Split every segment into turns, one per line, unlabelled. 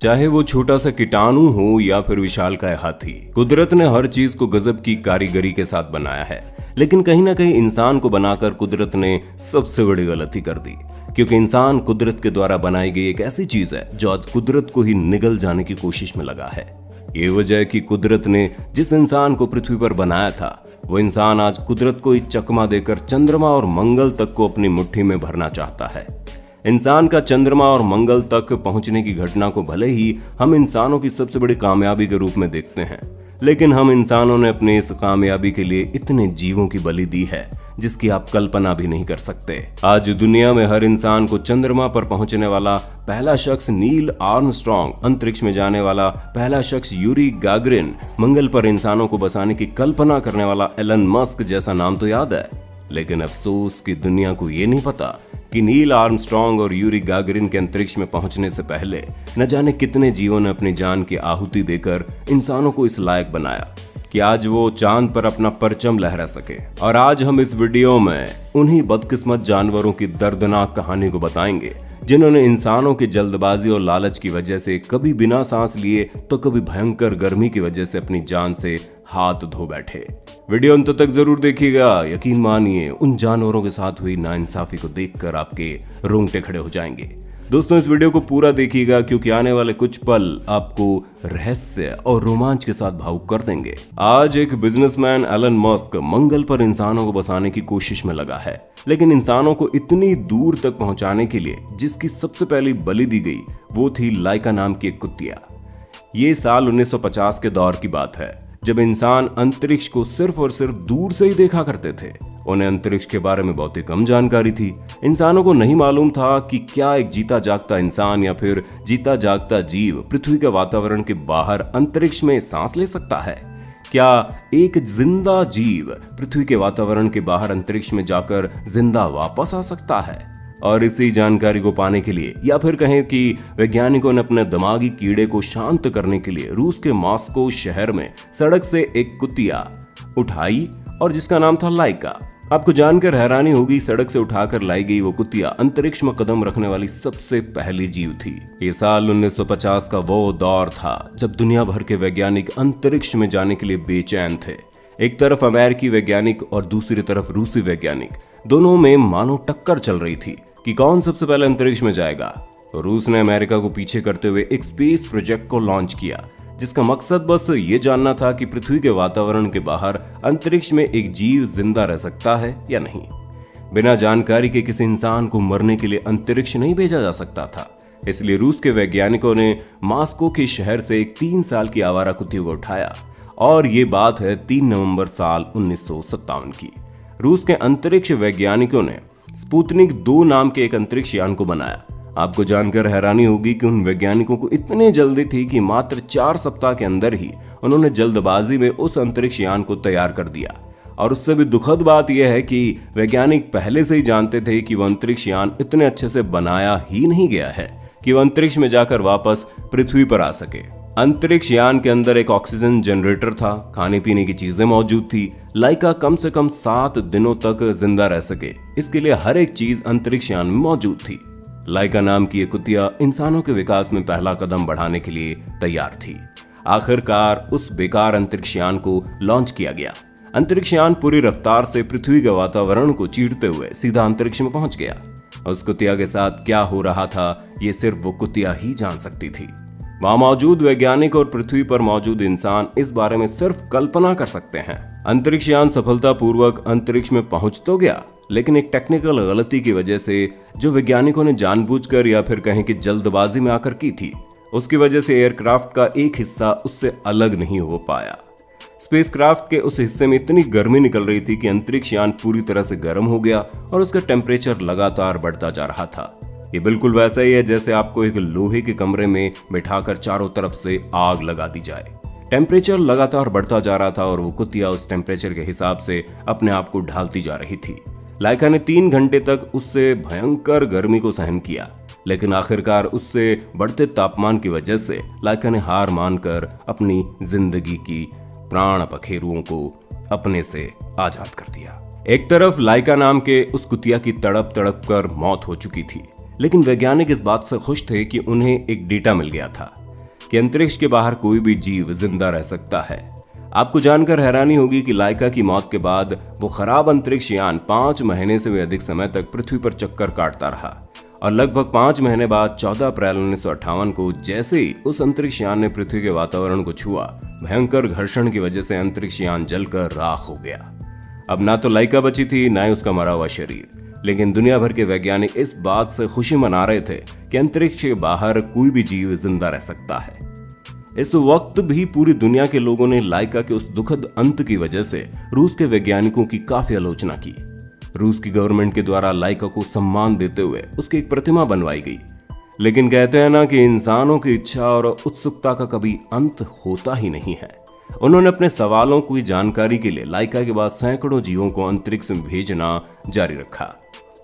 चाहे वो छोटा सा कीटाणु हो या फिर विशालकाय हाथी, कुदरत ने हर चीज को गजब की कारीगरी के साथ बनाया है। लेकिन कहीं ना कहीं इंसान को बनाकर कुदरत ने सबसे बड़ी गलती कर दी, क्योंकि इंसान कुदरत के द्वारा बनाई गई एक ऐसी चीज है जो आज कुदरत को ही निगल जाने की कोशिश में लगा है। ये वजह है कि कुदरत ने जिस इंसान को पृथ्वी पर बनाया था, वो इंसान आज कुदरत को ही चकमा देकर चंद्रमा और मंगल तक को अपनी मुट्ठी में भरना चाहता है। इंसान का चंद्रमा और मंगल तक पहुंचने की घटना को भले ही हम इंसानों की सबसे बड़ी कामयाबी के रूप में देखते हैं, लेकिन हम इंसानों ने अपने इस कामयाबी के लिए इतने जीवों की बलि दी है जिसकी आप कल्पना भी नहीं कर सकते। आज दुनिया में हर इंसान को चंद्रमा पर पहुंचने वाला पहला शख्स नील आर्मस्ट्रॉन्ग, अंतरिक्ष में जाने वाला पहला शख्स यूरी गागरिन, मंगल पर इंसानों को बसाने की कल्पना करने वाला एलन मस्क जैसा नाम तो याद है, लेकिन अफसोस कि दुनिया को ये नहीं पता कि नील आर्मस्ट्रॉन्ग और यूरी गागरिन के अंतरिक्ष में पहुंचने से पहले न जाने कितने जीवों ने अपनी जान की आहुति देकर इंसानों को इस लायक बनाया कि आज वो चांद पर अपना परचम लहरा सके। और आज हम इस वीडियो में उन्हीं बदकिस्मत जानवरों की दर्दनाक कहानी को बताएंगे जिन्होंने इंसानों की जल्दबाजी और लालच की वजह से कभी बिना सांस लिए तो कभी भयंकर गर्मी की वजह से अपनी जान से हाथ धो बैठे। वीडियो अंत तक जरूर देखिएगा। यकीन मानिए उन जानवरों के साथ हुई नाइंसाफी को देखकर आपके रोंगटे खड़े हो जाएंगे। दोस्तों, इस वीडियो को पूरा देखिएगा क्योंकि आने वाले कुछ पल आपको रहस्य और रोमांच के साथ भावुक कर देंगे। आज एक बिजनेसमैन एलन मस्क मंगल पर इंसानों को बसाने की कोशिश में लगा है, लेकिन इंसानों को इतनी दूर तक पहुंचाने के लिए जिसकी सबसे पहली बलि दी गई वो थी लाइका नाम की एक कुतिया। ये साल 1950 के दौर की बात है, जब इंसान अंतरिक्ष को सिर्फ और सिर्फ दूर से ही देखा करते थे। उन्हें अंतरिक्ष के बारे में बहुत ही कम जानकारी थी। इंसानों को नहीं मालूम था कि क्या एक जीता जागता इंसान या फिर जीता जागता जीव पृथ्वी के वातावरण के बाहर अंतरिक्ष में सांस ले सकता है। क्या एक जिंदा जीव पृथ्वी के वातावरण के बाहर अंतरिक्ष में जाकर जिंदा वापस आ सकता है? और इसी जानकारी को पाने के लिए या फिर कहें कि वैज्ञानिकों ने अपने दिमागी कीड़े को शांत करने के लिए रूस के मॉस्को शहर में सड़क से एक कुतिया उठाई और जिसका नाम था लाइका। आपको जानकर हैरानी होगी, सड़क से उठाकर लाई गई वो कुतिया अंतरिक्ष में कदम रखने वाली सबसे पहली जीव थी। ये साल 1950 का वो दौर था जब दुनिया भर के वैज्ञानिक अंतरिक्ष में जाने के लिए बेचैन थे। एक तरफ अमेरिकी वैज्ञानिक और दूसरी तरफ रूसी वैज्ञानिक, दोनों में मानो टक्कर चल रही थी कि कौन सबसे पहले अंतरिक्ष में जाएगा। रूस ने अमेरिका को पीछे करते हुए एक स्पेस प्रोजेक्ट को लॉन्च किया, जिसका मकसद बस ये जानना था कि पृथ्वी के वातावरण के बाहर अंतरिक्ष में एक जीव जिंदा रह सकता है या नहीं। बिना जानकारी के किसी इंसान को मरने के लिए अंतरिक्ष नहीं भेजा जा सकता था, इसलिए रूस के वैज्ञानिकों ने मॉस्को के शहर से एक 3 साल की आवारा कुतिया को उठाया। और ये बात है 3 नवंबर साल 1957 की। रूस के अंतरिक्ष वैज्ञानिकों ने स्पुतनिक 2 नाम के एक अंतरिक्ष यान को बनाया। आपको जानकर हैरानी होगी कि उन वैज्ञानिकों को इतनी जल्दी थी कि मात्र 4 सप्ताह के अंदर ही उन्होंने जल्दबाजी में उस अंतरिक्ष यान को तैयार कर दिया। और उससे भी दुखद बात यह है कि वैज्ञानिक पहले से ही जानते थे कि वह अंतरिक्ष यान इतने अच्छे से बनाया ही नहीं गया है कि वह अंतरिक्ष में जाकर वापस पृथ्वी पर आ सके। अंतरिक्ष यान के अंदर एक ऑक्सीजन जनरेटर था, खाने पीने की चीजें मौजूद थी। लाइका कम से कम 7 दिनों तक जिंदा रह सके, इसके लिए हर एक चीज अंतरिक्ष यान में मौजूद थी। लाइका नाम की ये कुतिया इंसानों के विकास में पहला कदम बढ़ाने के लिए तैयार थी। आखिरकार उस बेकार अंतरिक्ष यान को लॉन्च किया गया। अंतरिक्ष यान पूरी रफ्तार से पृथ्वी के वातावरण को चीरते हुए सीधा अंतरिक्ष में पहुंच गया। उस कुतिया के साथ क्या हो रहा था ये सिर्फ वो कुतिया ही जान सकती थी। वहां मौजूद वैज्ञानिक और पृथ्वी पर मौजूद इंसान इस बारे में सिर्फ कल्पना कर सकते हैं। अंतरिक्ष यान सफलतापूर्वक अंतरिक्ष में पहुंच तो गया, लेकिन एक टेक्निकल गलती की वजह से, जो वैज्ञानिकों ने जानबूझकर या फिर कहें कि जल्दबाजी में आकर की थी, उसकी वजह से एयरक्राफ्ट का एक हिस्सा उससे अलग नहीं हो पाया। स्पेसक्राफ्ट के उस हिस्से में इतनी गर्मी निकल रही थी कि अंतरिक्ष यान पूरी तरह से गर्म हो गया और उसका टेम्परेचर लगातार बढ़ता जा रहा था। ये बिल्कुल वैसा ही है जैसे आपको एक लोहे के कमरे में बिठाकर चारों तरफ से आग लगा दी जाए। टेम्परेचर लगातार बढ़ता जा रहा था और वो कुतिया उस टेम्परेचर के हिसाब से अपने आप को ढालती जा रही थी। लाइका ने 3 घंटे तक उससे भयंकर गर्मी को सहन किया, लेकिन आखिरकार उससे बढ़ते तापमान की वजह से लाइका ने हार मानकर अपनी जिंदगी की प्राण पखेरुओं को अपने से आजाद कर दिया। एक तरफ लाइका नाम के उस कुतिया की तड़प तड़प कर मौत हो चुकी थी, लेकिन वैज्ञानिक इस बात से खुश थे कि उन्हें एक डेटा मिल गया था। कि अंतरिक्ष के बाहर कोई भी जीव जिंदा रह सकता है। आपको जानकर हैरानी होगी कि लाइका की मौत के बाद वो खराब अंतरिक्ष यान 5 महीने से भी अधिक समय तक पृथ्वी पर चक्कर काटता रहा और लगभग 5 महीने बाद 14 अप्रैल 1958 को जैसे ही उस अंतरिक्ष यान ने पृथ्वी के वातावरण को छुआ, भयंकर घर्षण की वजह से अंतरिक्ष यान जलकर राख हो गया। अब ना तो लाइका बची थी, ना ही उसका मरा हुआ शरीर, लेकिन दुनिया भर के वैज्ञानिक इस बात से खुशी मना रहे थे कि अंतरिक्ष के बाहर कोई भी जीव जिंदा रह सकता है। इस वक्त भी पूरी दुनिया के लोगों ने लाइका के उस दुखद अंत की वजह से रूस के वैज्ञानिकों की काफी आलोचना की। रूस की गवर्नमेंट के द्वारा लाइका को सम्मान देते हुए उसकी एक प्रतिमा बनवाई गई। लेकिन कहते हैं ना कि इंसानों की इच्छा और उत्सुकता का कभी अंत होता ही नहीं है। उन्होंने अपने सवालों की जानकारी के लिए लाइका के बाद सैकड़ों जीवों को अंतरिक्ष में भेजना जारी रखा,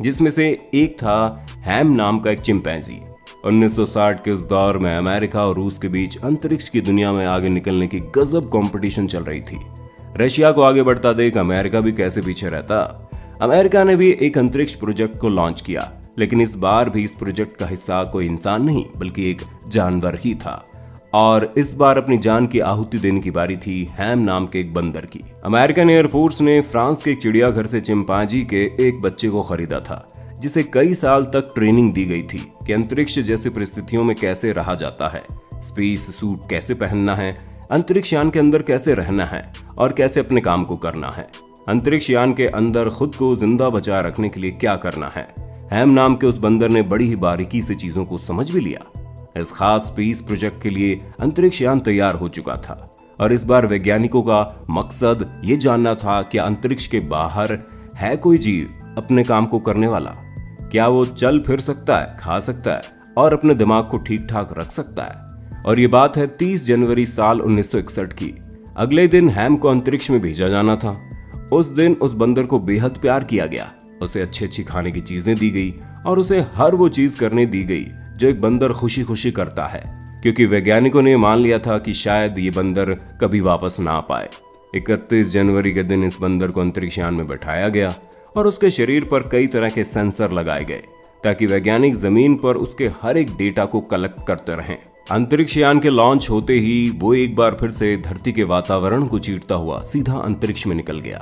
जिसमें से एक था हैम नाम का एक चिंपैंजी। 1960 के उस दौर में अमेरिका और रूस के बीच अंतरिक्ष की दुनिया में आगे निकलने की गजब कंपटीशन चल रही थी। रशिया को आगे बढ़ता देख अमेरिका भी कैसे पीछे रहता। अमेरिका ने भी एक अंतरिक्ष प्रोजेक्ट को लॉन्च किया, लेकिन इस बार भी इस प्रोजेक्ट का हिस्सा कोई इंसान नहीं बल्कि एक जानवर ही था। और इस बार अपनी जान की आहुति देने की बारी थी हैम नाम के एक बंदर की। अमेरिकन एयरफोर्स ने फ्रांस के एक चिड़ियाघर से चिंपांजी के एक बच्चे को खरीदा था, जिसे कई साल तक ट्रेनिंग दी गई थी कि अंतरिक्ष जैसी परिस्थितियों में कैसे रहा जाता है, स्पेस सूट कैसे पहनना है, अंतरिक्ष यान के अंदर कैसे रहना है और कैसे अपने काम को करना है, अंतरिक्ष यान के अंदर खुद को जिंदा बचाए रखने के लिए क्या करना है। हैम नाम के उस बंदर ने बड़ी ही बारीकी से चीजों को समझ भी लिया। इस खास स्पेस प्रोजेक्ट के लिए अंतरिक्ष यान तैयार हो चुका था और इस बार वैज्ञानिकों का मकसद ये जानना था कि अंतरिक्ष के बाहर है कोई जीव अपने काम को करने वाला। क्या वो चल फिर सकता है, खा सकता है और अपने दिमाग को ठीक ठाक रख सकता है। और ये बात है 30 जनवरी साल 1961 की। अगले दिन हैम को अंतरिक्ष में भेजा जाना था। उस दिन उस बंदर को बेहद प्यार किया गया, उसे अच्छी अच्छी खाने की चीजें दी गई और उसे हर वो चीज करने दी गई जो एक बंदर खुशी खुशी करता है, क्योंकि वैज्ञानिकों ने मान लिया था कि शायद ये बंदर कभी वापस ना आ पाए। 31 जनवरी के दिन इस बंदर को अंतरिक्ष यान में बैठाया गया और उसके शरीर पर कई तरह के सेंसर लगाए गए ताकि वैज्ञानिक जमीन पर उसके हर एक डेटा को कलेक्ट करते रहें। अंतरिक्ष यान के लॉन्च होते ही वो एक बार फिर से धरती के वातावरण को चीरता हुआ सीधा अंतरिक्ष में निकल गया।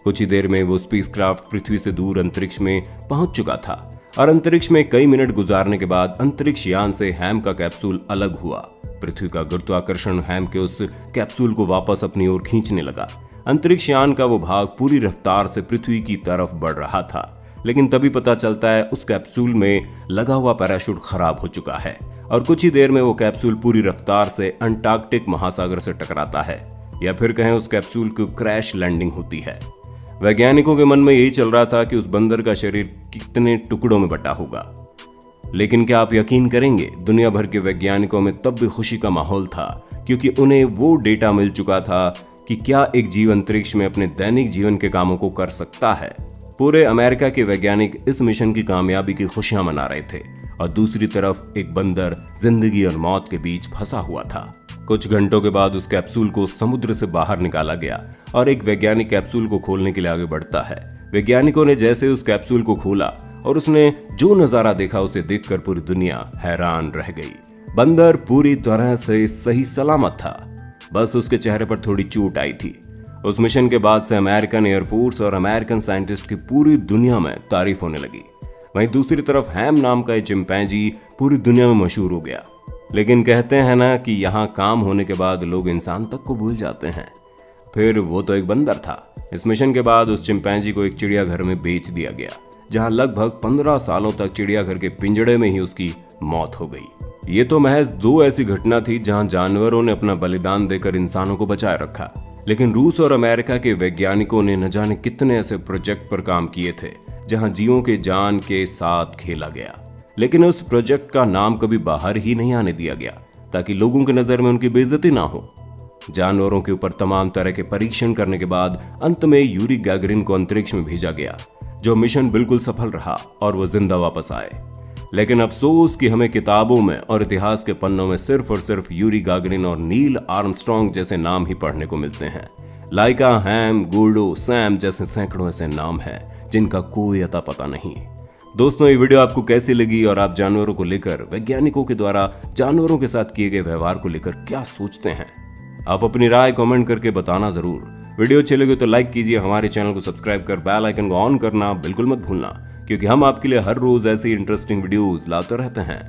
कुछ ही देर में वो स्पेसक्राफ्ट पृथ्वी से दूर अंतरिक्ष में पहुंच चुका था और अंतरिक्ष में कई मिनट गुजारने के बाद अंतरिक्ष यान से हैम का कैप्सूल अलग हुआ। पृथ्वी का गुरुत्वाकर्षण हैम के उस कैप्सूल को वापस अपनी ओर खींचने लगा। अंतरिक्ष यान का वो भाग पूरी रफ्तार से पृथ्वी की तरफ बढ़ रहा था, लेकिन तभी पता चलता है उस कैप्सूल में लगा हुआ पैराशूट खराब हो चुका है और कुछ ही देर में वो कैप्सूल पूरी रफ्तार से अंटार्कटिक महासागर से टकराता है, या फिर कहें उस कैप्सूल की क्रैश लैंडिंग होती है। वैज्ञानिकों के मन में यही चल रहा था कि उस बंदर का शरीर कितने टुकड़ों में बटा होगा। लेकिन क्या आप यकीन करेंगे, दुनिया भर के वैज्ञानिकों में तब भी खुशी का माहौल था, क्योंकि उन्हें वो डेटा मिल चुका था कि क्या एक जीव अंतरिक्ष में अपने दैनिक जीवन के कामों को कर सकता है। पूरे अमेरिका के वैज्ञानिक इस मिशन की कामयाबी की खुशियां मना रहे थे और दूसरी तरफ एक बंदर जिंदगी और मौत के बीच फंसा हुआ था। कुछ घंटों के बाद उस कैप्सूल को समुद्र से बाहर निकाला गया और एक वैज्ञानिक कैप्सूल को खोलने के लिए आगे बढ़ता है। वैज्ञानिकों ने जैसे उस कैप्सूल को खोला और उसने जो नजारा देखा उसे देखकर पूरी दुनिया हैरान रह गई। बंदर पूरी तरह से सही सलामत था, बस उसके चेहरे पर थोड़ी चोट आई थी। उस मिशन के बाद से अमेरिकन एयरफोर्स और अमेरिकन साइंटिस्ट की पूरी दुनिया में तारीफ होने लगी। वहीं दूसरी तरफ हैम नाम का ये चिंपैंजी पूरी दुनिया में मशहूर हो गया। लेकिन कहते हैं ना कि यहाँ काम होने के बाद लोग इंसान तक को भूल जाते हैं। फिर वो तो एक बंदर था। इस मिशन के बाद उस चिंपैंजी को एक चिड़ियाघर में बेच दिया गया, जहाँ लगभग 15 सालों तक चिड़ियाघर के पिंजड़े में ही उसकी मौत हो गई। ये तो महज 2 ऐसी घटना थी जहाँ जानवरों ने अपना बलिदान देकर इंसानों को बचाए रखा, लेकिन रूस और अमेरिका के वैज्ञानिकों ने न जाने कितने ऐसे प्रोजेक्ट पर काम किए थे जहां जीवों के जान के साथ खेला गया। लेकिन उस प्रोजेक्ट का नाम कभी बाहर ही नहीं आने दिया गया ताकि लोगों की नजर में उनकी बेइज्जती ना हो। जानवरों के ऊपर तमाम तरह के परीक्षण करने के बाद अंत में यूरी गैगरिन को अंतरिक्ष में भेजा गया, जो मिशन बिल्कुल सफल रहा और वो जिंदा वापस आए। लेकिन अफसोस कि हमें किताबों में और इतिहास के पन्नों में सिर्फ और सिर्फ यूरी गागरिन और नील आर्मस्ट्रॉन्ग जैसे नाम ही पढ़ने को मिलते हैं। लाइका, हैम, गोल्डो, सैम जैसे सैकड़ों ऐसे नाम हैं जिनका कोई अता पता नहीं। दोस्तों, ये वीडियो आपको कैसी लगी और आप जानवरों को लेकर वैज्ञानिकों के द्वारा जानवरों के साथ किए गए व्यवहार को लेकर क्या सोचते हैं? आप अपनी राय कमेंट करके बताना जरूर। वीडियो अच्छी लगे तो लाइक कीजिए, हमारे चैनल को सब्सक्राइब कर बेल आइकन को ऑन करना बिल्कुल मत भूलना, क्योंकि हम आपके लिए हर रोज ऐसी इंटरेस्टिंग वीडियोस लाते रहते हैं।